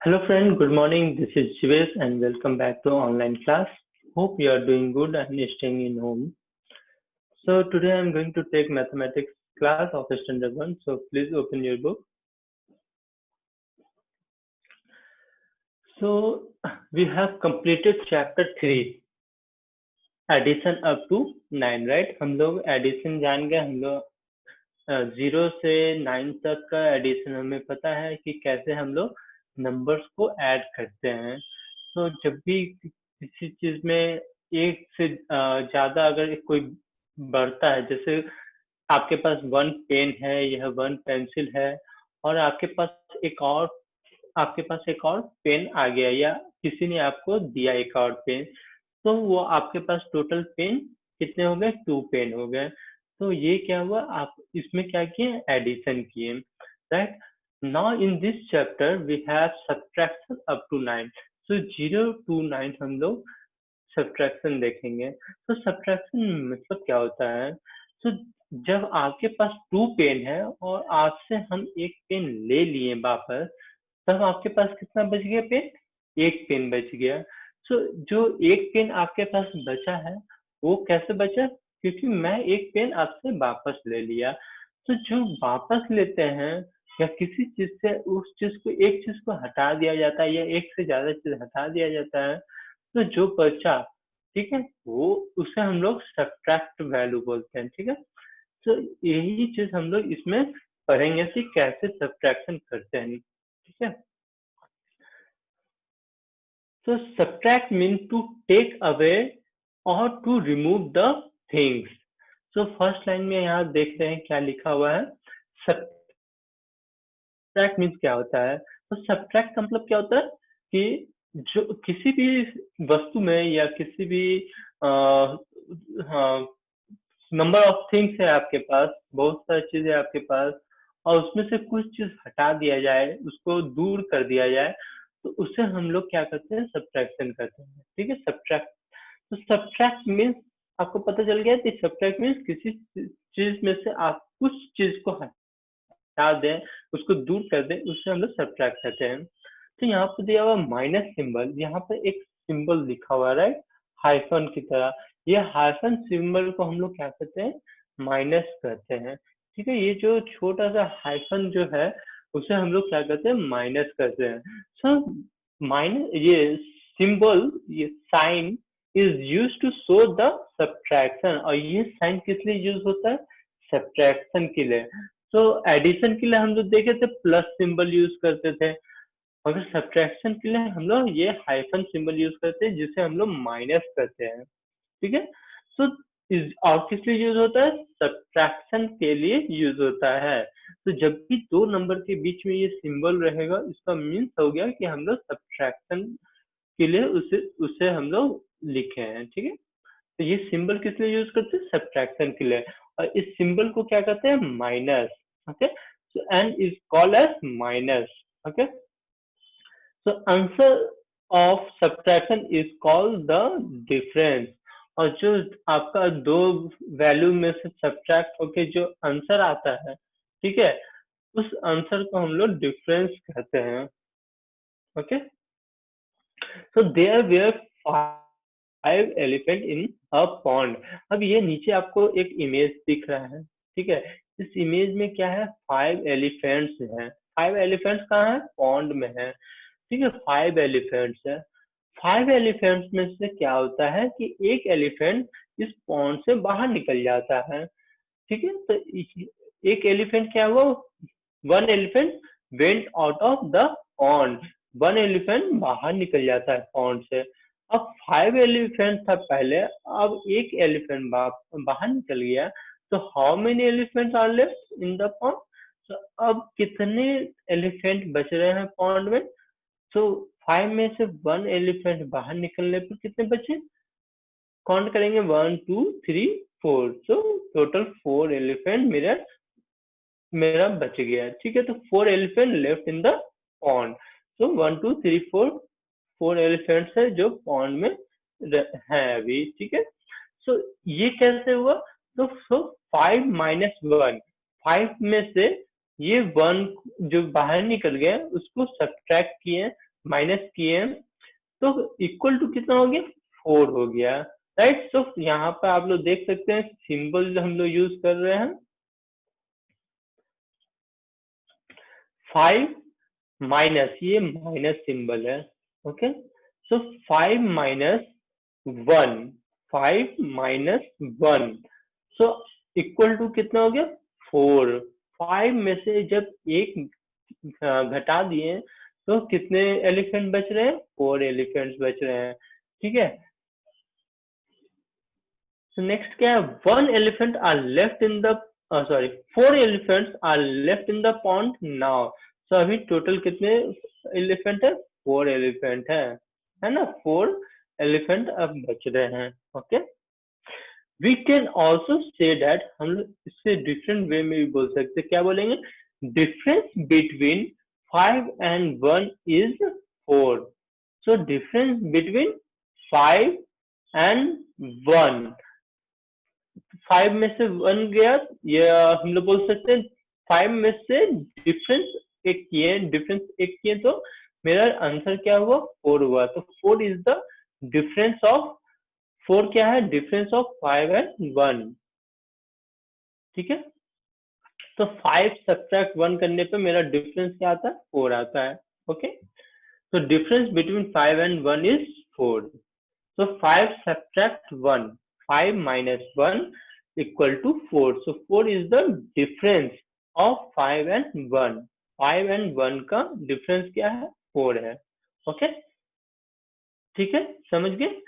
Hello friend, good morning. This is Jivesh and welcome back to online class. Hope you are doing good and staying in home. So today I'm going to take mathematics class of standard 1. So please open your book. So we have completed chapter 3, addition up to 9, right? हम लोग addition जान गए, हम लोग 0 से 9 तक का addition हमें पता है कि कैसे हम लोग नंबर्स को ऐड करते हैं। तो जब भी किसी चीज में एक से ज्यादा अगर कोई बढ़ता है, जैसे आपके पास वन पेन है, यह वन पेंसिल है और आपके पास एक और पेन आ गया या किसी ने आपको दिया एक और पेन, तो वो आपके पास टोटल पेन कितने हो गए? 2 पेन हो गए। तो ये क्या हुआ, आप इसमें क्या किए? एडिशन किए, right? Now in this chapter we have subtraction up to 9। So 0 to 9 हम लोग सब्ट्रैक्शन देखेंगे। तो सब्ट्रैक्शन मतलब क्या होता है? तो जब आपके पास 2 पेन है और आपसे हम एक पेन ले लिए वापस, तब आपके पास कितना बच गया पेन? एक पेन बच गया। सो जो एक पेन आपके पास बचा है, वो कैसे बचा? क्योंकि मैं एक पेन आपसे वापस ले लिया। तो जो वापस लेते हैं या किसी चीज से उस चीज को, एक चीज को हटा दिया जाता है या एक से ज्यादा चीज हटा दिया जाता है, तो जो बचा, ठीक है, वो उसे हम लोग सब्ट्रैक्ट वैल्यू बोलते हैं। ठीक है, तो यही चीज हम लोग इसमें पढ़ेंगे कि कैसे सब्ट्रैक्शन करते हैं। ठीक है, so subtract means to take away or to remove the things. So first line में यहाँ देख रहे हैं क्या लिखा हुआ है। सब्ट्रैक्ट मीन्स क्या होता है? तो सब्ट्रैक्ट का मतलब क्या होता है कि जो किसी भी वस्तु में या किसी भी नंबर ऑफ थिंग्स है आपके पास, बहुत सारी चीजें आपके पास, और उसमें से कुछ चीज हटा दिया जाए, उसको दूर कर दिया जाए, तो उससे हम लोग क्या करते हैं? सब्ट्रैक्शन करते हैं। ठीक है, सब्ट्रैक्ट। तो सब्ट्रैक्ट मीन्स आपको पता चल गया कि सब्ट्रैक्ट मीन्स किसी चीज में से आप कुछ चीज को हटा दें, उसको दूर कर दें, उससे हम लोग सब्ट्रैक्ट करते हैं। तो यहाँ पे दिया हुआ माइनस सिंबल, यहाँ पे एक सिंबल लिखा हुआ है, राइट, हाइफन की तरह। ये हाइफन सिंबल को हम लोग क्या करते हैं? माइनस करते हैं। ठीक है, ये जो छोटा सा हाइफन जो है, उसे हम लोग क्या करते हैं? माइनस करते हैं। सो माइनस, ये सिंबल, ये sign is use to show the subtraction. और ये साइन किस लिए यूज होता है? सब्ट्रैक्शन के लिए। तो एडिशन के लिए हम लोग देखे थे प्लस सिंबल यूज करते थे, अगर सब्ट्रैक्शन के लिए हम लोग ये हाइफन सिंबल यूज करते हैं, जिसे हम लोग माइनस करते हैं। ठीक है, सो और किस लिए यूज होता है? सब्ट्रैक्शन के लिए यूज होता है। तो जब भी दो नंबर के बीच में ये सिंबल रहेगा, इसका मीन्स हो गया कि हम लोग सब्ट्रैक्शन के लिए उसे उसे हम लोग लिखे हैं। ठीक है, तो ये सिंबल किस लिए यूज करते हैं? सब्ट्रैक्शन के लिए। और इस सिंबल को क्या कहते हैं? Minus. Okay, so and is called as minus. Okay, so answer of subtraction is called the difference। और जो आपका दो वैल्यू में से सब्ट्रैक्ट होके जो आंसर आता है, ठीक है, उस आंसर को हम लोग डिफरेंस कहते हैं। Okay, so there were 5 elephant in a pond. अब ये नीचे आपको एक इमेज दिख रहा है, ठीक है, इस इमेज में क्या है? 5 एलिफेंट्स हैं। 5 एलिफेंट्स कहाँ है? पॉन्ड में है। ठीक है, 5 एलिफेंट्स है। 5 एलिफेंट्स में से क्या होता है कि एक एलिफेंट इस पॉन्ड से बाहर निकल जाता है। ठीक है, तो एक एलिफेंट क्या हुआ? One elephant went out of the pond. One elephant बाहर निकल जाता है पॉन्ड से। अब 5 एलिफेंट था पहले, अब एक एलिफेंट बाहर निकल गया। तो how many elephant are left in the pond? तो अब कितने एलिफेंट बच रहे हैं पॉन्ड में? तो 5 में से वन एलिफेंट बाहर निकलने पर कितने बचे? काउंट करेंगे, 1 2 3 4। सो टोटल 4 एलिफेंट मेरा मेरा बच गया। ठीक है, तो 4 elephant left in the pond. So 1 2 3 4, 4 elephants है जो पॉन्ड में हैं अभी। ठीक है, सो ये कैसे हुआ? तो 5 माइनस 1, 5 में से ये 1 जो बाहर निकल गया उसको सब्ट्रैक्ट किए, माइनस किए तो इक्वल टू कितना हो गया, 4 हो गया, राइट। सो यहाँ पर आप लोग देख सकते हैं सिंबल जो हम लोग यूज कर रहे हैं, 5 माइनस, ये माइनस सिंबल है, okay. So 5 minus 1, 5 minus 1, so equal to कितना हो गया, 4। 5 में से जब एक घटा दिए तो कितने एलिफेंट बच रहे हैं, 4 एलिफेंट्स बच रहे हैं, ठीक है। So next क्या है, one elephant are left in the sorry, 4 elephants are left in the pond now. So अभी टोटल कितने एलिफेंट है, 4 एलिफेंट है ना, 4 एलिफेंट अब बच रहे हैं, okay. We can also say that, हम लोग इससे डिफरेंट वे में भी बोल सकते हैं, क्या बोलेंगे, difference between 5 and 1 is 4. So difference between 5 and 1, 5 में से 1 गया, या हम लोग बोल सकते हैं 5 में से डिफरेंस एक किए, डिफरेंस एक किए तो मेरा आंसर क्या हुआ, 4 हुआ। तो 4 इज द डिफरेंस ऑफ, 4 क्या है, डिफरेंस ऑफ 5 and 1, ठीक है। तो 5 सब्ट्रैक्ट 1 करने पे मेरा डिफरेंस क्या आता है, 4 आता है, ओके। तो difference between 5 and 1 is 4। So 5 subtract 1, 5 minus 1 equal to 4. So 4 is the difference of 5 and 1. 5 and 1 का difference क्या है, 4 है, ओके, ठीक है, समझ गए।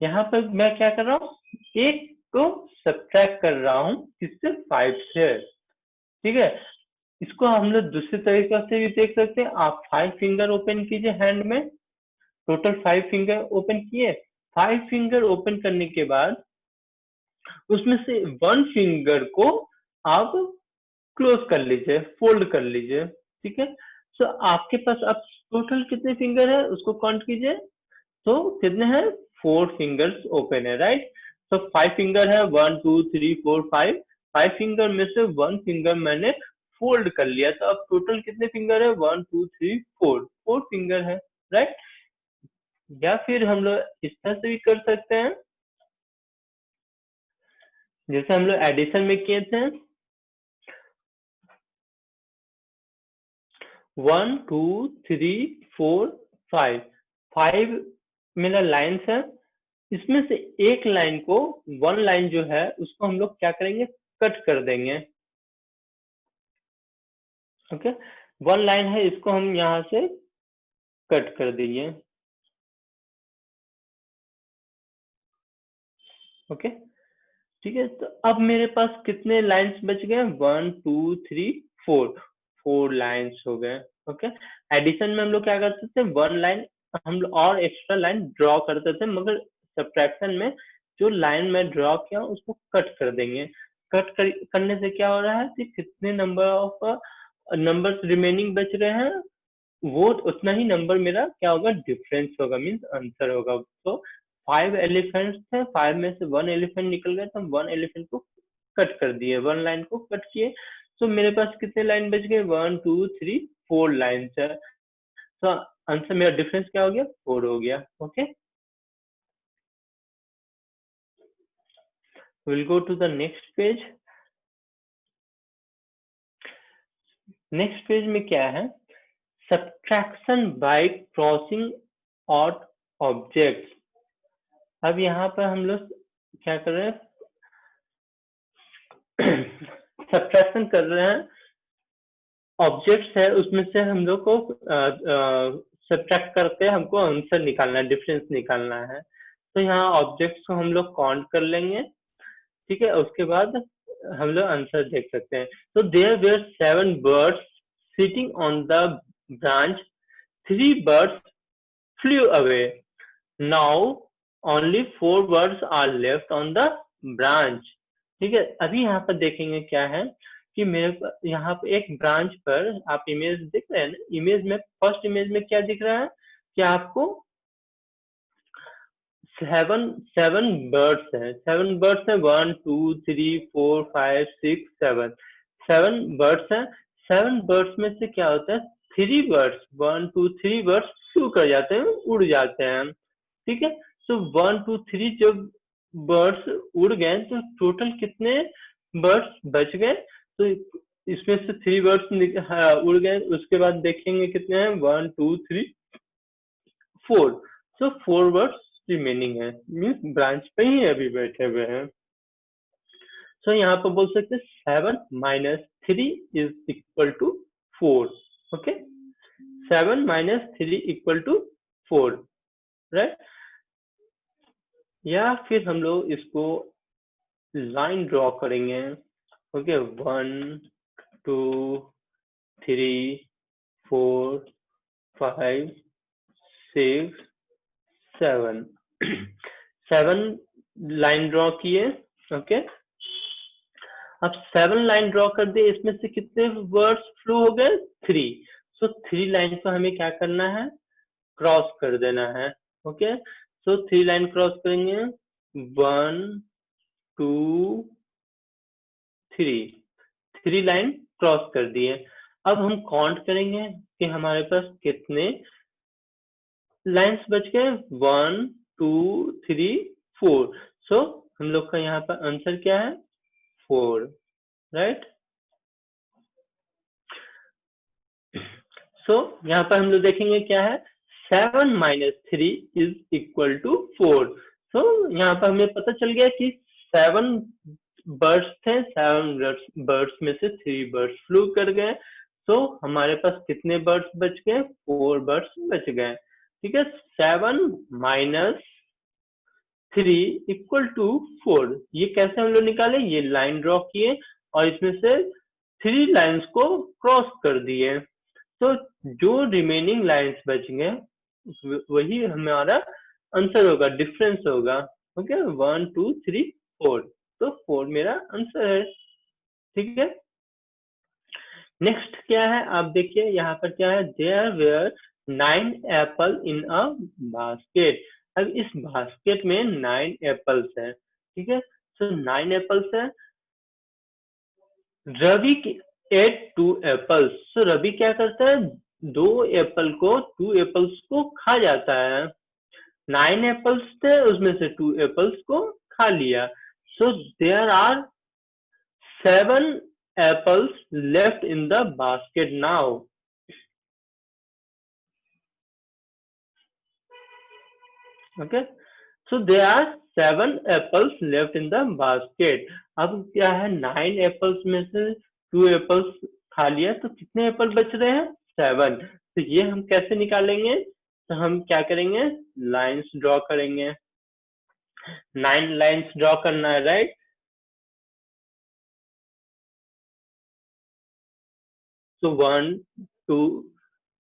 यहाँ पर मैं क्या कर रहा हूँ, एक को सब्ट्रैक्ट कर रहा हूँ किससे, 5 से, ठीक है। इसको हम लोग दूसरे तरीके से भी देख सकते हैं। आप 5 फिंगर ओपन कीजिए हैंड में, टोटल 5 फिंगर ओपन किए, 5 फिंगर ओपन करने के बाद उसमें से 1 फिंगर को आप क्लोज कर लीजिए, फोल्ड कर लीजिए, ठीक है। सो आपके पास अब टोटल कितने फिंगर है उसको काउंट कीजिए, तो कितने हैं, 4 फिंगर्स ओपन है, राइट। तो 5 फिंगर है, 1 2 3 4 5, 5 फिंगर में से 1 फिंगर मैंने फोल्ड कर लिया, तो अब टोटल कितने फिंगर है, 1 2 3 4, 4 फिंगर है, राइट। या फिर हम लोग इस तरह से भी कर सकते हैं, जैसे हम लोग एडिशन में किए थे, 1 2 3 4 5, 5 मेरा लाइन्स है, इसमें से एक लाइन को, 1 लाइन जो है उसको हम लोग क्या करेंगे, कट कर देंगे, ओके। 1 लाइन है, इसको हम यहाँ से कट कर देंगे, ओके, ठीक है। तो अब मेरे पास कितने लाइन्स बच गए, 1 2 3 4, 4 लाइन्स हो गए, ओके। एडिशन में हम लोग क्या करते थे, 1 लाइन हम लोग और एक्स्ट्रा लाइन ड्रॉ करते थे, मगर सब्ट्रैक्शन में जो लाइन में ड्रॉ किया उसको कट कर देंगे। करने से क्या हो रहा है कि कितने नंबर ऑफ नंबर्स रिमेनिंग बच रहे हैं, वो उतना ही नंबर मेरा क्या होगा, डिफरेंस होगा, मीन्स आंसर होगा। तो 5 एलिफेंट्स थे, 5 में से 1 एलिफेंट निकल गया, तो हम 1 एलिफेंट को कट कर दिए, 1 लाइन को कट किए, तो मेरे पास कितने लाइन बच गए, 1 2 3 4 लाइन है। तो आंसर मेरा डिफरेंस क्या हो गया, 4 हो गया, okay. Will go to the next page. Next page में क्या है, subtraction by crossing out objects. अब यहाँ पर हम लोग क्या कर रहे हैं, सब्ट्रैक्शन कर रहे हैं, ऑब्जेक्ट्स है उसमें से हम लोग को सब्ट्रैक्ट करके हमको आंसर निकालना है, डिफरेंस निकालना है। तो यहाँ ऑब्जेक्ट्स को हम लोग काउंट कर लेंगे, ठीक है, उसके बाद हम लोग आंसर देख सकते हैं। तो there were 7 birds sitting on the branch, 3 birds flew away, now only 4 birds are left on the branch, ठीक है। अभी यहाँ पर देखेंगे क्या है कि मेरे यहाँ पे एक ब्रांच पर आप इमेज देख रहे हैं ना, इमेज में फर्स्ट इमेज में क्या दिख रहा है कि आपको 7 बर्ड्स हैं, 7 बर्ड्स हैं, 1 2 3 4 5 6 7, 7 बर्ड्स हैं। 7 बर्ड्स में से क्या होता है, 3 बर्ड्स, 1 2 3 बर्ड्स फ्लू कर जाते हैं, उड़ जाते हैं। ठीक है, सो 1 2 3 जब बर्ड्स उड़ गए तो टोटल कितने बर्ड्स बच गए? तो इसमें से 3 बर्ड्स उड़ गए, उसके बाद देखेंगे कितने हैं, 1 2 3 4। सो 4 बर्ड्स रिमेनिंग है, मीन्स ब्रांच पे ही अभी बैठे हुए हैं। सो यहाँ पर बोल सकते हैं 7 - 3 is equal to 4। Okay, 7 - 3 equal to 4, right. या फिर हम लोग इसको लाइन ड्रॉ करेंगे। ओके, 1 2 3 4 5 6 7 7 लाइन ड्रॉ किए। ओके, अब 7 लाइन ड्रॉ कर दिए, इसमें से कितने वर्ड्स फ्लो हो गए? 3। सो 3 लाइन को हमें क्या करना है? क्रॉस कर देना है। ओके, सो 3 लाइन क्रॉस करेंगे, 1 2 3, 3 लाइन क्रॉस कर दिए। अब हम काउंट करेंगे कि हमारे पास कितने लाइन्स बच गए, 1 2 3 4। सो हम लोग का यहाँ पर आंसर क्या है? 4, राइट। सो यहाँ पर हम लोग देखेंगे क्या है, 7 - 3 इज इक्वल टू 4। सो यहाँ पर हमें पता चल गया कि 7 बर्ड्स थे, 7 बर्ड्स में से 3 बर्ड्स फ्लू कर गए। सो हमारे पास कितने बर्ड्स बच गए? 4 बर्ड्स बच गए। ठीक है, 7 - 3 इक्वल टू 4। ये कैसे हम लोग निकाले? ये लाइन ड्रॉ किए और इसमें से 3 लाइन्स को क्रॉस कर दिए। तो जो रिमेनिंग लाइन्स बच गए वही हमारा आंसर होगा, डिफरेंस होगा। ओके, 1 2 3 4। तो 4 मेरा आंसर है। ठीक है, नेक्स्ट क्या है आप देखिए, यहाँ पर क्या है, there were 9 apple in a basket. अब इस बास्केट में 9 एप्पल्स है। ठीक है, सो 9 एप्पल्स है। Ravi ate 2 apples. So Ravi क्या करता है, 2 एप्पल्स को खा जाता है। 9 एप्पल्स थे, उसमें से 2 एप्पल्स को खा लिया। So there are 7 apples left in the basket now. Okay, so there are 7 apples left in the basket. अब क्या है, 9 एप्पल्स में से 2 एप्पल्स खा लिया, तो कितने एप्पल बच रहे हैं? 7। तो ये हम कैसे निकालेंगे? तो हम क्या करेंगे, लाइंस ड्रॉ करेंगे। 9 लाइंस ड्रॉ करना है, राइट। So 1 2